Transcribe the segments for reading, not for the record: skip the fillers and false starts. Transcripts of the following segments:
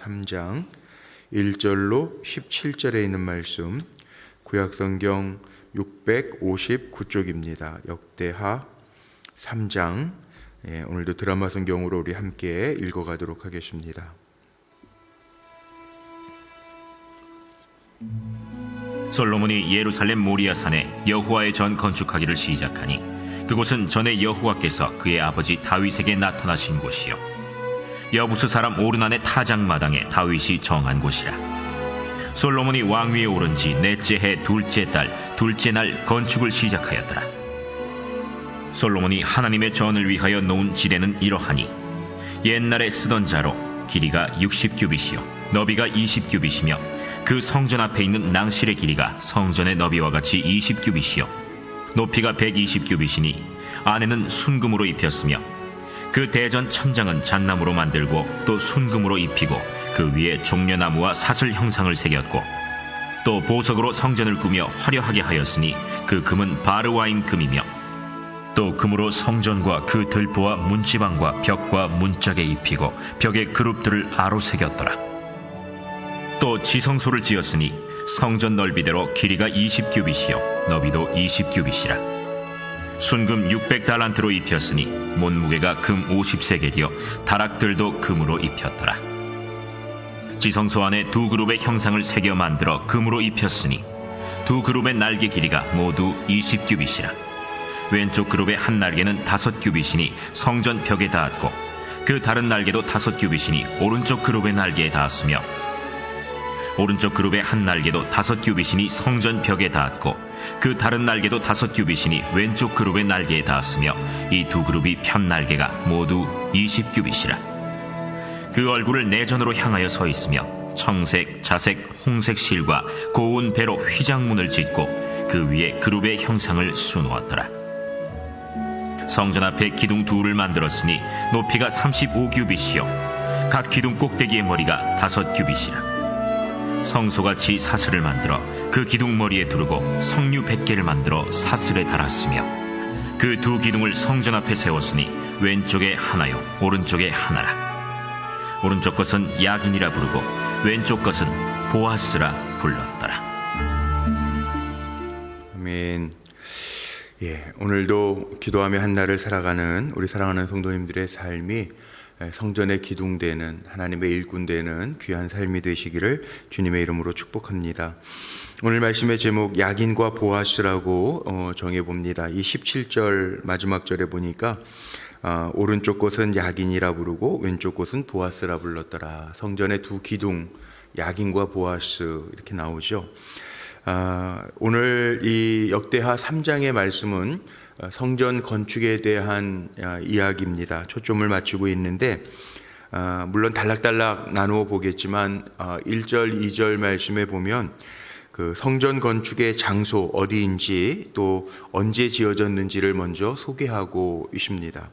3장 1절로 17절에 있는 말씀, 구약성경 659쪽입니다. 역대하 3장. 오늘도 드라마 성경으로 우리 함께 읽어가도록 하겠습니다. 솔로몬이 예루살렘 모리아 산에 여호와의 전 건축하기를 시작하니 그곳은 전에 여호와께서 그의 아버지 다윗에게 나타나신 곳이요 여부스 사람 오르난의 타작마당에 다윗이 정한 곳이라. 솔로몬이 왕위에 오른 지 넷째 해 둘째 달 둘째 날 건축을 시작하였더라. 솔로몬이 하나님의 전을 위하여 놓은 지대는 이러하니 옛날에 쓰던 자로 길이가 60규빗이요 너비가 20규빗이며 그 성전 앞에 있는 낭실의 길이가 성전의 너비와 같이 20규빗이요 높이가 120규빗이니 안에는 순금으로 입혔으며 그 대전 천장은 잣나무로 만들고 또 순금으로 입히고 그 위에 종려나무와 사슬 형상을 새겼고 또 보석으로 성전을 꾸며 화려하게 하였으니 그 금은 바르와임 금이며 또 금으로 성전과 그 들보와 문지방과 벽과 문짝에 입히고 벽에 그룹들을 아로 새겼더라. 또 지성소를 지었으니 성전 넓이대로 길이가 20규빗이요 너비도 20규빗이라. 순금 600달란트로 입혔으니 몸무게가 금 50세겔이요 다락들도 금으로 입혔더라. 지성소 안에 두 그룹의 형상을 새겨 만들어 금으로 입혔으니 두 그룹의 날개 길이가 모두 20규빗이라. 왼쪽 그룹의 한 날개는 5규빗이니 성전 벽에 닿았고 그 다른 날개도 5규빗이니 오른쪽 그룹의 날개에 닿았으며 오른쪽 그룹의 한 날개도 5규빗이니 성전 벽에 닿았고 그 다른 날개도 5규빗이니 왼쪽 그룹의 날개에 닿았으며 이 두 그룹이 편 날개가 모두 20규빗이라. 그 얼굴을 내전으로 향하여 서 있으며 청색, 자색, 홍색 실과 고운 배로 휘장문을 짓고 그 위에 그룹의 형상을 수놓았더라. 성전 앞에 기둥 둘을 만들었으니 높이가 35규빗이요 각 기둥 꼭대기의 머리가 5규빗이라. 성소같이 사슬을 만들어 그 기둥 머리에 두르고 성류 100개를 만들어 사슬에 달았으며 그 두 기둥을 성전 앞에 세웠으니 왼쪽에 하나요 오른쪽에 하나라. 오른쪽 것은 야긴이라 부르고 왼쪽 것은 보아스라 불렀더라. 아멘. 오늘도 기도하며 한 날을 살아가는 우리 사랑하는 성도님들의 삶이 성전에 기둥되는 하나님의 일꾼되는 귀한 삶이 되시기를 주님의 이름으로 축복합니다. 오늘 말씀의 제목 야긴과 보아스라고 정해봅니다. 이 17절 마지막 절에 보니까 오른쪽 곳은 야긴이라 부르고 왼쪽 곳은 보아스라 불렀더라. 성전의 두 기둥 야긴과 보아스 이렇게 나오죠. 오늘 이 역대하 3장의 말씀은 성전 건축에 대한 이야기입니다. 초점을 맞추고 있는데 물론 단락단락 나누어 보겠지만 1절, 2절 말씀에 보면 그 성전 건축의 장소 어디인지 또 언제 지어졌는지를 먼저 소개하고 있습니다.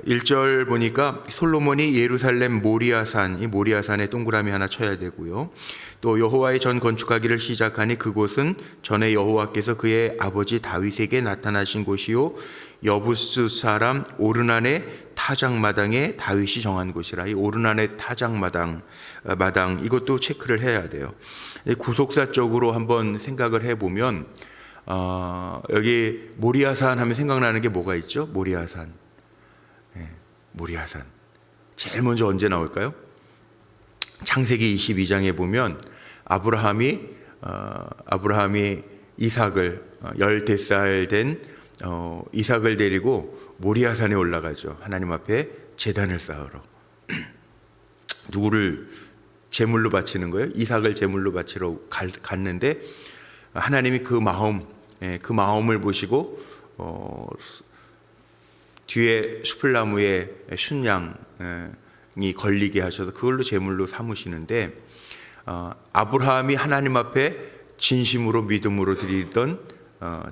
1절 보니까 솔로몬이 예루살렘 모리아산, 이 모리아산에 동그라미 하나 쳐야 되고요. 또 여호와의 전 건축하기를 시작하니 그곳은 전에 여호와께서 그의 아버지 다윗에게 나타나신 곳이요 여부스 사람 오르난의 타작마당에 다윗이 정한 곳이라. 이 오르난의 타작마당 이것도 체크를 해야 돼요. 구속사적으로 한번 생각을 해보면 여기 모리아산 하면 생각나는 게 뭐가 있죠? 모리아산. 모리아산 제일 먼저 언제 나올까요? 창세기 22장에 보면 아브라함이 이삭을 10살 된 이삭을 데리고 모리아산에 올라가죠. 하나님 앞에 제단을 쌓으러. 누구를 제물로 바치는 거예요? 이삭을 제물로 바치러 갔는데 하나님이 그 마음을 보시고 뒤에 수풀나무에 순양이 걸리게 하셔서 그걸로 제물로 삼으시는데 아브라함이 하나님 앞에 진심으로 믿음으로 드리던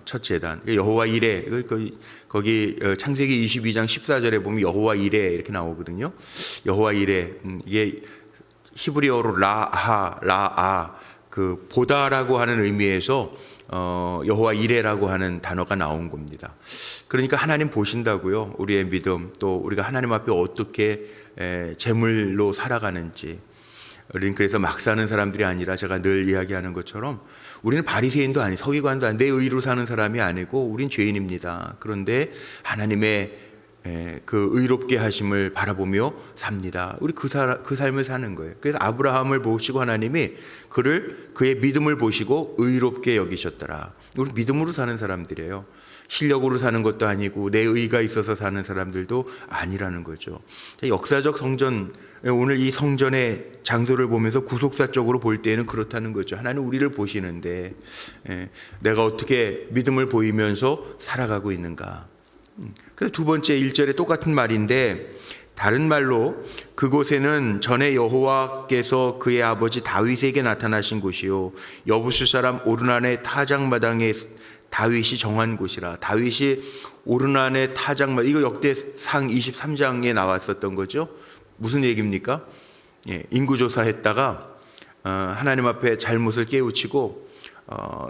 첫 제단 여호와 이레, 거기 창세기 22장 14절에 보면 여호와 이레 이렇게 나오거든요. 여호와 이레, 이게 히브리어로 라아 그 보다라고 하는 의미에서 여호와 이레라고 하는 단어가 나온 겁니다. 그러니까 하나님 보신다고요. 우리의 믿음, 또 우리가 하나님 앞에 어떻게 제물로 살아가는지. 우리는 그래서 막 사는 사람들이 아니라 제가 늘 이야기하는 것처럼 우리는 바리새인도 아니, 서기관도 아니, 내 의로 사는 사람이 아니고 우린 죄인입니다. 그런데 하나님의 그 의롭게 하심을 바라보며 삽니다. 우리 그 삶을 사는 거예요. 그래서 아브라함을 보시고 하나님이 그의 믿음을 보시고 의롭게 여기셨더라. 우리 믿음으로 사는 사람들이에요. 실력으로 사는 것도 아니고 내 의가 있어서 사는 사람들도 아니라는 거죠. 역사적 성전, 오늘 이 성전의 장소를 보면서 구속사적으로 볼 때는 그렇다는 거죠. 하나님 우리를 보시는데 내가 어떻게 믿음을 보이면서 살아가고 있는가. 그래서 두 번째 1절에 똑같은 말인데 다른 말로 그곳에는 전에 여호와께서 그의 아버지 다윗에게 나타나신 곳이요 여부수 사람 오르난의 타작마당에 다윗이 정한 곳이라. 다윗이 오르난의 타작마당, 이거 역대상 23장에 나왔었던 거죠. 무슨 얘기입니까? 인구조사했다가 하나님 앞에 잘못을 깨우치고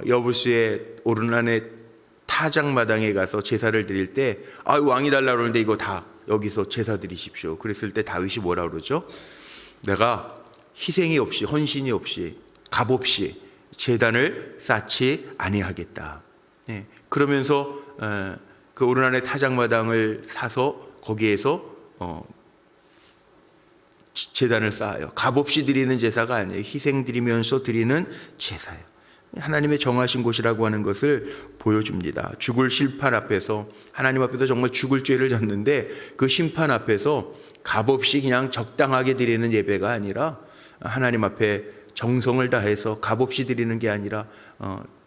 여부수의 오르난의 타작마당에 가서 제사를 드릴 때 왕이 달라고 그러는데 이거 다 여기서 제사 드리십시오. 그랬을 때 다윗이 뭐라 그러죠? 내가 희생이 없이, 헌신이 없이, 값 없이 제단을 쌓지 아니하겠다. 그러면서 그 오르난의 타작마당을 사서 거기에서 제단을 쌓아요. 값 없이 드리는 제사가 아니에요. 희생 드리면서 드리는 제사예요. 하나님의 정하신 곳이라고 하는 것을 보여줍니다. 죽을 심판 앞에서, 하나님 앞에서 정말 죽을 죄를 졌는데 그 심판 앞에서 값없이 그냥 적당하게 드리는 예배가 아니라 하나님 앞에 정성을 다해서 값없이 드리는 게 아니라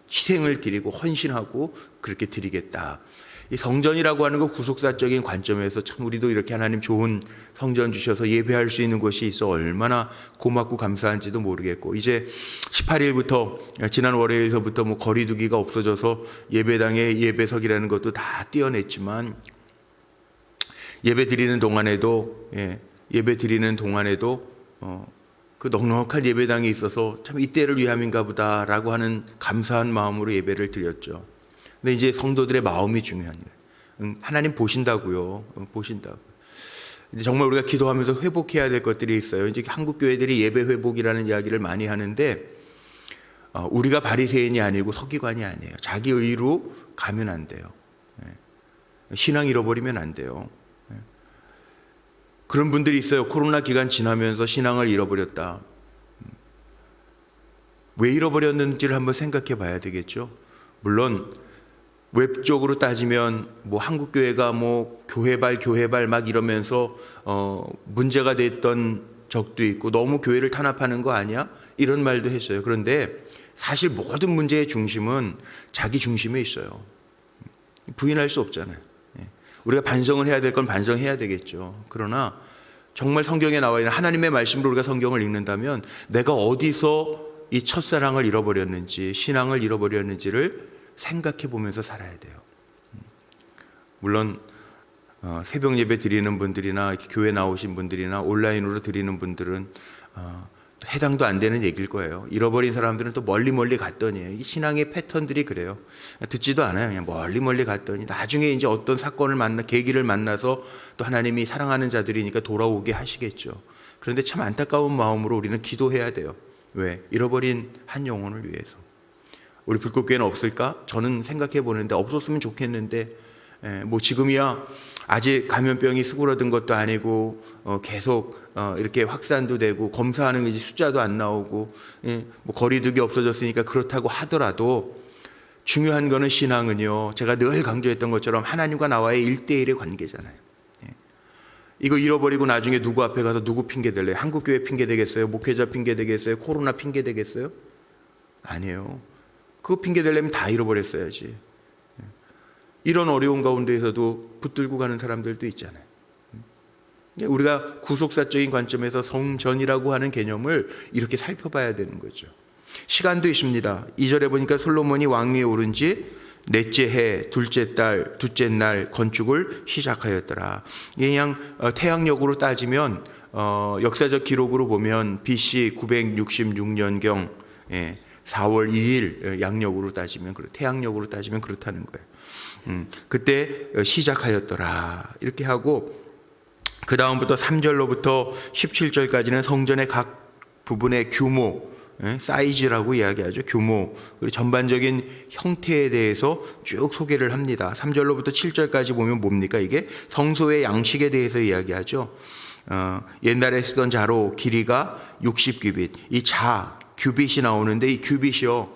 희생을 드리고 헌신하고 그렇게 드리겠다. 이 성전이라고 하는 거 구속사적인 관점에서 참 우리도 이렇게 하나님 좋은 성전 주셔서 예배할 수 있는 곳이 있어 얼마나 고맙고 감사한지도 모르겠고, 이제 18일부터 지난 월요일서부터 뭐 거리두기가 없어져서 예배당에 예배석이라는 것도 다 떼어냈지만 예배 드리는 동안에도 그 넉넉한 예배당이 있어서 참 이때를 위함인가 보다라고 하는 감사한 마음으로 예배를 드렸죠. 근데 이제 성도들의 마음이 중요한 거예요. 하나님 보신다고요. 보신다고. 이제 정말 우리가 기도하면서 회복해야 될 것들이 있어요. 이제 한국 교회들이 예배 회복이라는 이야기를 많이 하는데 우리가 바리새인이 아니고 서기관이 아니에요. 자기 의로 가면 안 돼요. 신앙 잃어버리면 안 돼요. 그런 분들이 있어요. 코로나 기간 지나면서 신앙을 잃어버렸다. 왜 잃어버렸는지를 한번 생각해 봐야 되겠죠. 물론 웹적으로 따지면 뭐 한국교회가 뭐 교회발 막 이러면서 문제가 됐던 적도 있고 너무 교회를 탄압하는 거 아니야? 이런 말도 했어요. 그런데 사실 모든 문제의 중심은 자기 중심에 있어요. 부인할 수 없잖아요. 우리가 반성을 해야 될 건 반성해야 되겠죠. 그러나 정말 성경에 나와 있는 하나님의 말씀으로 우리가 성경을 읽는다면 내가 어디서 이 첫사랑을 잃어버렸는지, 신앙을 잃어버렸는지를 생각해 보면서 살아야 돼요. 물론 새벽 예배 드리는 분들이나 이렇게 교회 나오신 분들이나 온라인으로 드리는 분들은 또 해당도 안 되는 얘기일 거예요. 잃어버린 사람들은 또 멀리 갔더니 이 신앙의 패턴들이 그래요. 듣지도 않아요. 그냥 멀리 갔더니 나중에 이제 어떤 사건을 계기를 만나서 또 하나님이 사랑하는 자들이니까 돌아오게 하시겠죠. 그런데 참 안타까운 마음으로 우리는 기도해야 돼요. 왜? 잃어버린 한 영혼을 위해서. 우리 불꽃교회는 없을까? 저는 생각해 보는데 없었으면 좋겠는데 뭐 지금이야 아직 감염병이 수그러든 것도 아니고 계속 이렇게 확산도 되고 검사하는 이제 숫자도 안 나오고 뭐 거리두기 없어졌으니까 그렇다고 하더라도 중요한 거는 신앙은요, 제가 늘 강조했던 것처럼 하나님과 나와의 1대1의 관계잖아요. 이거 잃어버리고 나중에 누구 앞에 가서 누구 핑계 댈래요? 한국교회 핑계 되겠어요? 목회자 핑계 되겠어요? 코로나 핑계 되겠어요? 아니에요. 그거 핑계 대려면 다 잃어버렸어야지. 이런 어려운 가운데에서도 붙들고 가는 사람들도 있잖아요. 우리가 구속사적인 관점에서 성전이라고 하는 개념을 이렇게 살펴봐야 되는 거죠. 시간도 있습니다. 2절에 보니까 솔로몬이 왕위에 오른 지 넷째 해 둘째 달 둘째 날 건축을 시작하였더라. 그냥 태양력으로 따지면 역사적 기록으로 보면 BC 966년경 4월 2일 양력으로 따지면 태양력으로 따지면 그렇다는 거예요. 그때 시작하였더라 이렇게 하고 그 다음부터 3절로부터 17절까지는 성전의 각 부분의 규모, 사이즈라고 이야기하죠. 규모, 그리고 전반적인 형태에 대해서 쭉 소개를 합니다. 3절로부터 7절까지 보면 뭡니까? 이게 성소의 양식에 대해서 이야기하죠. 옛날에 쓰던 자로 길이가 60규빗, 이 규빗이 나오는데, 이 규빗이요,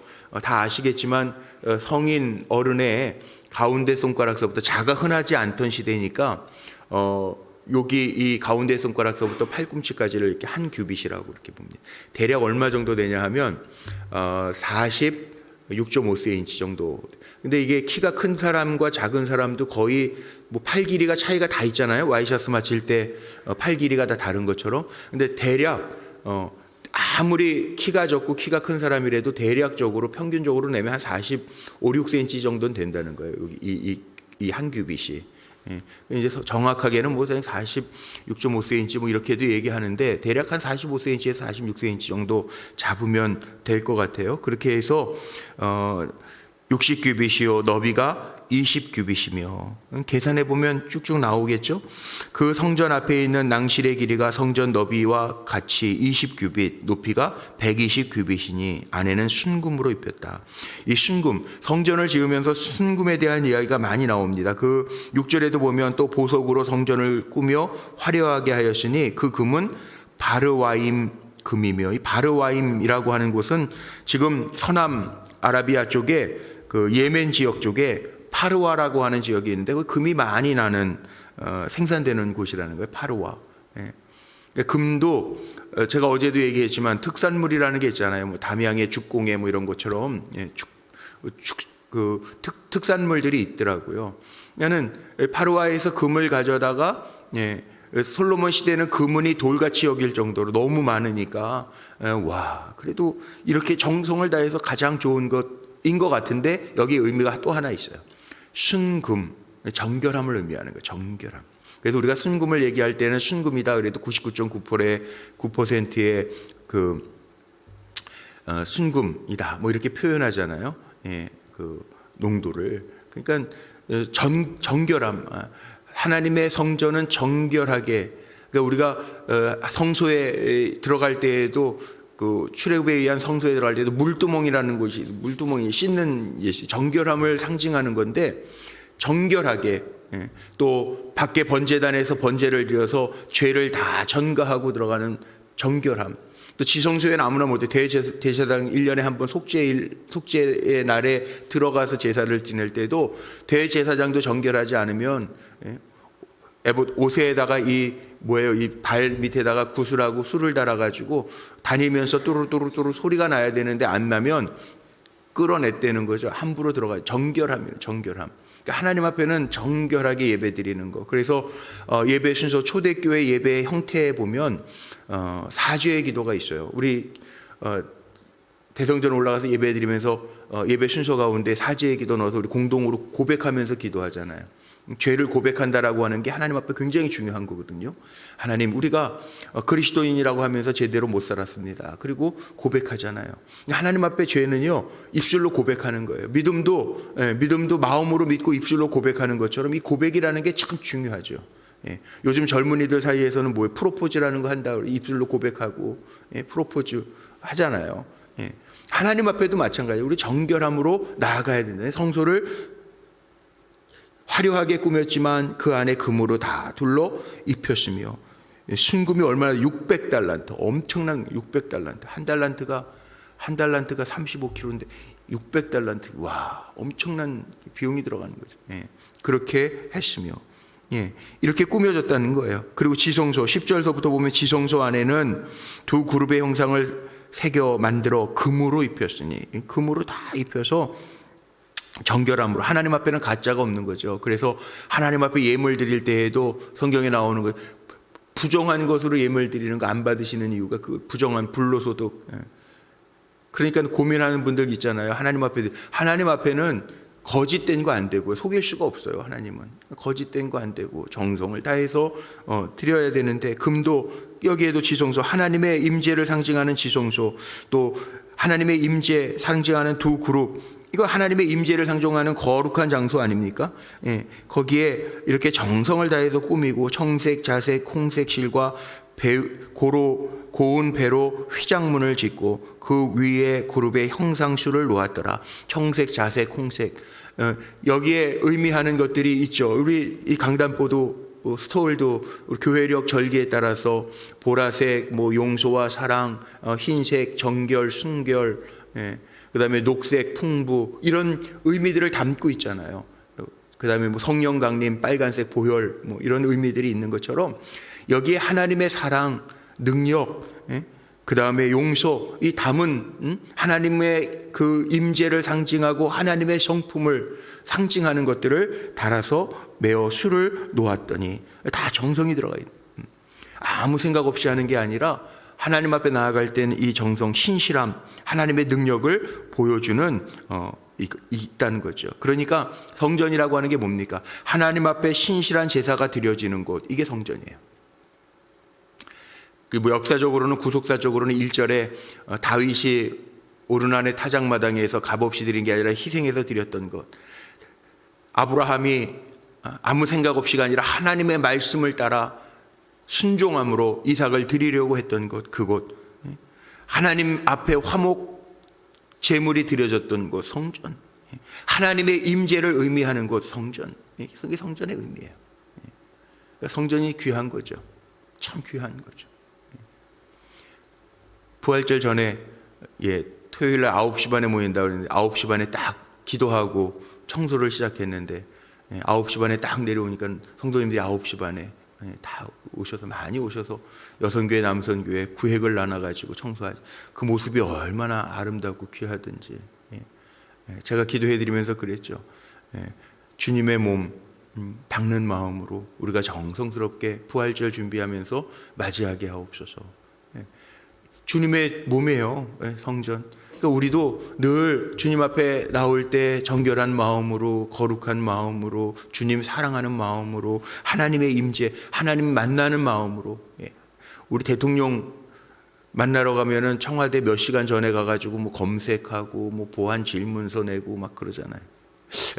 다 아시겠지만 성인 어른의 가운데 손가락서부터 자가 흔하지 않던 시대니까 여기 이 가운데 손가락서부터 팔꿈치까지를 이렇게 한 규빗이라고 이렇게 봅니다. 대략 얼마 정도 되냐 하면 46.5cm 정도. 근데 이게 키가 큰 사람과 작은 사람도 거의 뭐 팔 길이가 차이가 다 있잖아요. 와이셔츠 맞힐 때 팔 길이가 다 다른 것처럼. 근데 대략 아무리 키가 적고 키가 큰 사람이라도 대략적으로 평균적으로 내면 한 45, 6cm 정도는 된다는 거예요. 이 한 규빗이. 이제 정확하게는 뭐 46.5cm 뭐 이렇게도 얘기하는데 대략 한 45cm에서 46cm 정도 잡으면 될 것 같아요. 그렇게 해서 60규빗이요, 너비가 20규빗이며, 계산해 보면 쭉쭉 나오겠죠. 그 성전 앞에 있는 낭실의 길이가 성전 너비와 같이 20규빗, 높이가 120규빗이니 안에는 순금으로 입혔다. 이 순금, 성전을 지으면서 순금에 대한 이야기가 많이 나옵니다. 그 6절에도 보면 또 보석으로 성전을 꾸며 화려하게 하였으니 그 금은 바르와임 금이며, 이 바르와임이라고 하는 곳은 지금 서남 아라비아 쪽에 그 예멘 지역 쪽에 파르와라고 하는 지역이 있는데 그 금이 많이 나는 생산되는 곳이라는 거예요. 파르와. 그러니까 금도 제가 어제도 얘기했지만 특산물이라는 게 있잖아요. 뭐 담양의 죽공예 뭐 이런 것처럼 특산물들이 있더라고요. 그러니까는 파르와에서 금을 가져다가 솔로몬 시대는 금은이 돌같이 여길 정도로 너무 많으니까 와, 그래도 이렇게 정성을 다해서 가장 좋은 것인 것 같은데 여기 의미가 또 하나 있어요. 순금, 정결함을 의미하는 거예요. 정결함. 그래서 우리가 순금을 얘기할 때는 순금이다 그래도 99.9%의 그 순금이다 뭐 이렇게 표현하잖아요. 그 농도를. 그러니까 정결함. 하나님의 성전은 정결하게, 그러니까 우리가 성소에 들어갈 때에도 그 출애굽에 의한 성소에 들어갈 때도 물두멍이라는 곳이, 물두멍이 씻는 예시, 정결함을 상징하는 건데 정결하게, 또 밖에 번제단에서 번제를 드려서 죄를 다 전가하고 들어가는 정결함. 또 지성소에는 아무나 못해. 대제사장 1년에 한 번 속죄의 날에 들어가서 제사를 지낼 때도 대제사장도 정결하지 않으면 옷에다가 이 발 밑에다가 구슬하고 술을 달아가지고 다니면서 또르또르 소리가 나야 되는데 안 나면 끌어냈다는 거죠. 함부로 들어가요. 정결함이에요. 정결함. 그러니까 하나님 앞에는 정결하게 예배 드리는 거. 그래서 예배 순서, 초대교회 예배의 형태에 보면 사죄의 기도가 있어요. 우리 대성전 올라가서 예배 드리면서 예배 순서 가운데 사죄의 기도 넣어서 우리 공동으로 고백하면서 기도하잖아요. 죄를 고백한다라고 하는 게 하나님 앞에 굉장히 중요한 거거든요. 하나님, 우리가 그리스도인이라고 하면서 제대로 못 살았습니다. 그리고 고백하잖아요. 하나님 앞에 죄는요, 입술로 고백하는 거예요. 믿음도 마음으로 믿고 입술로 고백하는 것처럼 이 고백이라는 게 참 중요하죠. 요즘 젊은이들 사이에서는 뭐예요? 프로포즈라는 거 한다. 입술로 고백하고 프로포즈 하잖아요. 하나님 앞에도 마찬가지예요. 우리 정결함으로 나아가야 된다. 성소를 화려하게 꾸몄지만 그 안에 금으로 다 둘러 입혔으며, 순금이 얼마나 600달란트, 엄청난 600달란트. 한 달란트가 35kg인데 600달란트. 와, 엄청난 비용이 들어가는 거죠. 그렇게 했으며, 이렇게 꾸며졌다는 거예요. 그리고 지성소 10절서부터 보면 지성소 안에는 두 그룹의 형상을 새겨 만들어 금으로 입혔으니, 금으로 다 입혀서 정결함으로, 하나님 앞에는 가짜가 없는 거죠. 그래서 하나님 앞에 예물 드릴 때에도 성경에 나오는 거, 부정한 것으로 예물 드리는 거 안 받으시는 이유가 그 부정한 불로소득. 그러니까 고민하는 분들 있잖아요. 하나님 앞에는 거짓된 거 안 되고 속일 수가 없어요. 하나님은 거짓된 거 안 되고 정성을 다해서 드려야 되는데, 금도 여기에도 지성소, 하나님의 임재를 상징하는 지성소, 또 하나님의 임재 상징하는 두 그룹, 이거 하나님의 임재를 상징하는 거룩한 장소 아닙니까? 거기에 이렇게 정성을 다해서 꾸미고 청색, 자색, 홍색 실과 고운 배로 휘장문을 짓고 그 위에 그룹의 형상수를 놓았더라. 청색, 자색, 홍색. 여기에 의미하는 것들이 있죠. 우리 이 강단보도 스토울도 우리 교회력 절기에 따라서 보라색, 뭐 용서와 사랑, 흰색, 정결, 순결, 그다음에 녹색, 풍부 이런 의미들을 담고 있잖아요. 그다음에 뭐 성령 강림, 빨간색, 보혈 뭐 이런 의미들이 있는 것처럼 여기에 하나님의 사랑, 능력, 그다음에 용서 이 담은 하나님의 그 임재를 상징하고 하나님의 성품을 상징하는 것들을 달아서 메어 수를 놓았더니 다 정성이 들어가 있는, 아무 생각 없이 하는 게 아니라 하나님 앞에 나아갈 때는 이 정성, 신실함, 하나님의 능력을 보여주는 있다는 거죠. 그러니까 성전이라고 하는 게 뭡니까? 하나님 앞에 신실한 제사가 드려지는 곳, 이게 성전이에요. 뭐 역사적으로는, 구속사적으로는 1절에 다윗이 오르난의 타작마당에서 값없이 드린 게 아니라 희생해서 드렸던 것, 아브라함이 아무 생각 없이가 아니라 하나님의 말씀을 따라 순종함으로 이삭을 드리려고 했던 것, 그곳, 하나님 앞에 화목 제물이 드려졌던 곳, 성전, 하나님의 임재를 의미하는 곳, 성전. 이게 성전의 의미예요. 그러니까 성전이 귀한 거죠. 참 귀한 거죠. 부활절 전에 토요일 날 9시 반에 모인다고 그랬는데 9시 반에 딱 기도하고 청소를 시작했는데 9시 반에 딱 내려오니까 성도님들이 9시 반에 다 오셔서, 많이 오셔서 여성교회, 남성교회 구획을 나눠가지고 청소하지, 그 모습이 얼마나 아름답고 귀하든지 제가 기도해드리면서 그랬죠. 주님의 몸 닦는 마음으로 우리가 정성스럽게 부활절 준비하면서 맞이하게 하옵소서. 주님의 몸이에요, 성전. 그러니까 우리도 늘 주님 앞에 나올 때 정결한 마음으로, 거룩한 마음으로, 주님 사랑하는 마음으로, 하나님의 임재, 하나님 만나는 마음으로. 우리 대통령 만나러 가면은 청와대 몇 시간 전에 가가지고 뭐 검색하고 뭐 보안 질문서 내고 막 그러잖아요.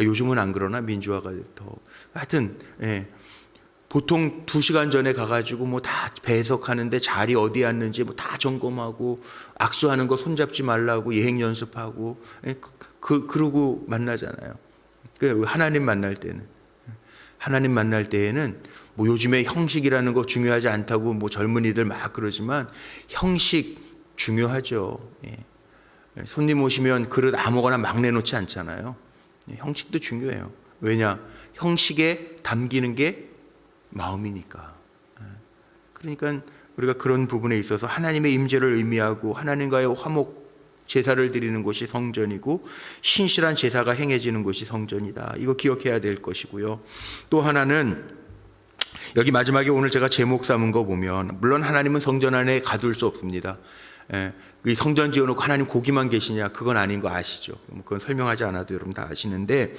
요즘은 안 그러나? 민주화가 더. 하여튼 보통 2시간 전에 가가지고 뭐 다 배석하는데 자리 어디에 앉는지 뭐 다 점검하고, 악수하는 거 손잡지 말라고 예행 연습하고, 그러고 만나잖아요. 하나님 만날 때는 뭐 요즘에 형식이라는 거 중요하지 않다고 뭐 젊은이들 막 그러지만 형식 중요하죠. 손님 오시면 그릇 아무거나 막 내놓지 않잖아요. 형식도 중요해요. 왜냐? 형식에 담기는 게 마음이니까. 그러니까 우리가 그런 부분에 있어서 하나님의 임재를 의미하고 하나님과의 화목 제사를 드리는 곳이 성전이고, 신실한 제사가 행해지는 곳이 성전이다. 이거 기억해야 될 것이고요. 또 하나는 여기 마지막에 오늘 제가 제목 삼은 거 보면, 물론 하나님은 성전 안에 가둘 수 없습니다. 이 성전 지어놓고 하나님 거기만 계시냐, 그건 아닌 거 아시죠? 그건 설명하지 않아도 여러분 다 아시는데,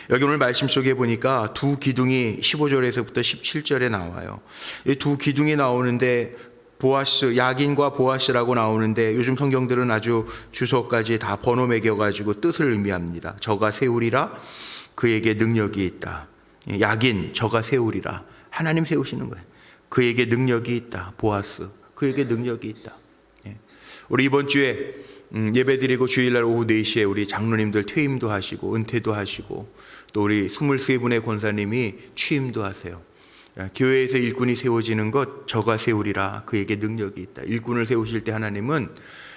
여기 오늘 말씀 속에 보니까 두 기둥이 15절에서부터 17절에 나와요. 이 두 기둥이 나오는데 보아스, 야긴과 보아스라고 나오는데, 요즘 성경들은 아주 주소까지 다 번호 매겨가지고 뜻을 의미합니다. 저가 세우리라, 그에게 능력이 있다. 야긴, 저가 세우리라, 하나님 세우시는 거예요. 그에게 능력이 있다. 보아스, 그에게 능력이 있다. 우리 이번 주에 예배드리고 주일날 오후 4시에 우리 장로님들 퇴임도 하시고 은퇴도 하시고, 또 우리 23분의 권사님이 취임도 하세요. 교회에서 일꾼이 세워지는 것, 저가 세우리라, 그에게 능력이 있다. 일꾼을 세우실 때 하나님은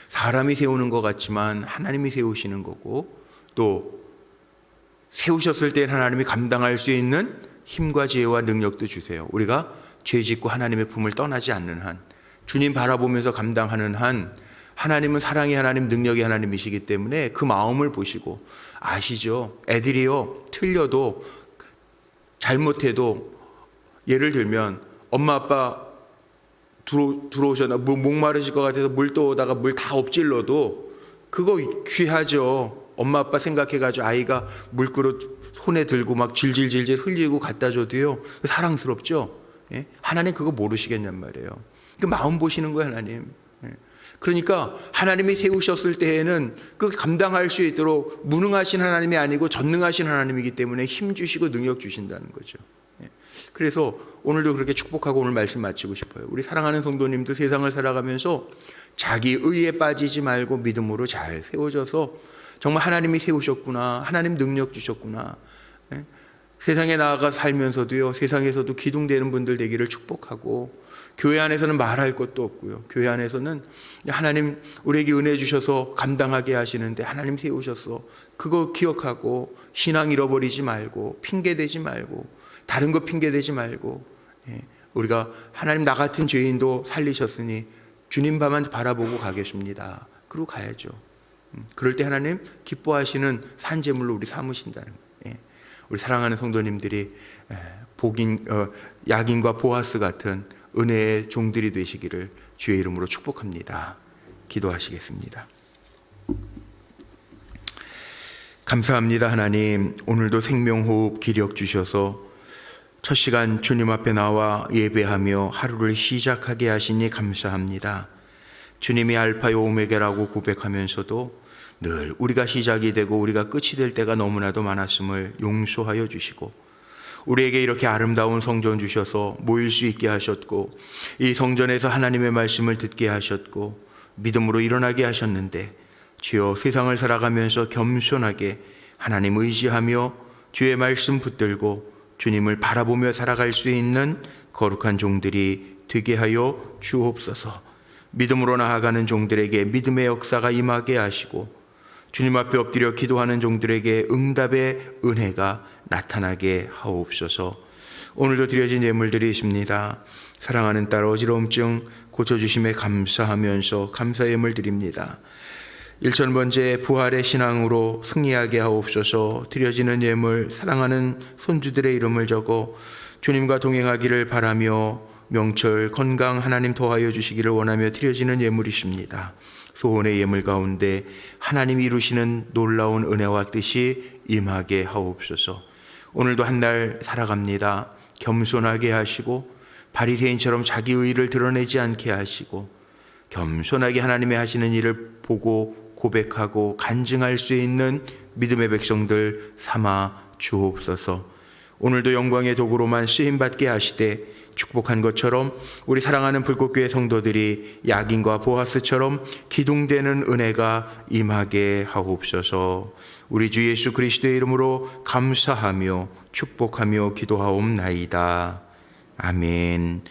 사람이 세우는 것 같지만 하나님이 세우시는 거고, 또 세우셨을 때 하나님이 감당할 수 있는 힘과 지혜와 능력도 주세요. 우리가 죄 짓고 하나님의 품을 떠나지 않는 한, 주님 바라보면서 감당하는 한, 하나님은 사랑의 하나님, 능력의 하나님이시기 때문에 그 마음을 보시고, 아시죠? 애들이요, 틀려도 잘못해도, 예를 들면 엄마 아빠 들어오셨나, 목마르실 것 같아서 물 떠오다가 물 다 엎질러도 그거 귀하죠. 엄마 아빠 생각해가지고 아이가 물그릇 손에 들고 막 질질질질 흘리고 갖다 줘도요, 사랑스럽죠. 하나님 그거 모르시겠냔 말이에요. 그 마음 보시는 거예요, 하나님. 그러니까 하나님이 세우셨을 때에는 그 감당할 수 있도록 무능하신 하나님이 아니고 전능하신 하나님이기 때문에 힘 주시고 능력 주신다는 거죠. 그래서 오늘도 그렇게 축복하고 오늘 말씀 마치고 싶어요. 우리 사랑하는 성도님들 세상을 살아가면서 자기 의에 빠지지 말고 믿음으로 잘 세워져서 정말 하나님이 세우셨구나, 하나님 능력 주셨구나, 세상에 나아가 살면서도요, 세상에서도 기둥되는 분들 되기를 축복하고, 교회 안에서는 말할 것도 없고요, 교회 안에서는 하나님 우리에게 은혜 주셔서 감당하게 하시는데 하나님 세우셨어, 그거 기억하고 신앙 잃어버리지 말고, 핑계대지 말고, 다른 거 핑계대지 말고, 우리가 하나님 나 같은 죄인도 살리셨으니 주님 밤만 바라보고 가겠습니다. 그러고 가야죠. 그럴 때 하나님 기뻐하시는 산재물로 우리 삼으신다는 거예요. 우리 사랑하는 성도님들이 야긴과 보아스 같은 은혜의 종들이 되시기를 주의 이름으로 축복합니다. 기도하시겠습니다. 감사합니다. 하나님, 오늘도 생명호흡 기력 주셔서 첫 시간 주님 앞에 나와 예배하며 하루를 시작하게 하시니 감사합니다. 주님이 알파요 오메가라고 고백하면서도 늘 우리가 시작이 되고 우리가 끝이 될 때가 너무나도 많았음을 용서하여 주시고, 우리에게 이렇게 아름다운 성전 주셔서 모일 수 있게 하셨고, 이 성전에서 하나님의 말씀을 듣게 하셨고 믿음으로 일어나게 하셨는데, 주여 세상을 살아가면서 겸손하게 하나님 의지하며 주의 말씀 붙들고 주님을 바라보며 살아갈 수 있는 거룩한 종들이 되게 하여 주옵소서. 믿음으로 나아가는 종들에게 믿음의 역사가 임하게 하시고, 주님 앞에 엎드려 기도하는 종들에게 응답의 은혜가 나타나게 하옵소서. 오늘도 드려진 예물들이 있습니다. 사랑하는 딸 어지러움증 고쳐주심에 감사하면서 감사 예물 드립니다. 1000번째 부활의 신앙으로 승리하게 하옵소서. 드려지는 예물 사랑하는 손주들의 이름을 적어 주님과 동행하기를 바라며 명철 건강 하나님 더하여 주시기를 원하며 드려지는 예물이십니다. 소원의 예물 가운데 하나님이 이루시는 놀라운 은혜와 뜻이 임하게 하옵소서. 오늘도 한 날 살아갑니다. 겸손하게 하시고 바리새인처럼 자기 의의를 드러내지 않게 하시고, 겸손하게 하나님의 하시는 일을 보고 고백하고 간증할 수 있는 믿음의 백성들 삼아 주옵소서. 오늘도 영광의 도구로만 쓰임받게 하시되 축복한 것처럼 우리 사랑하는 불꽃교회 성도들이 야긴과 보아스처럼 기둥되는 은혜가 임하게 하옵소서. 우리 주 예수 그리스도의 이름으로 감사하며 축복하며 기도하옵나이다. 아멘.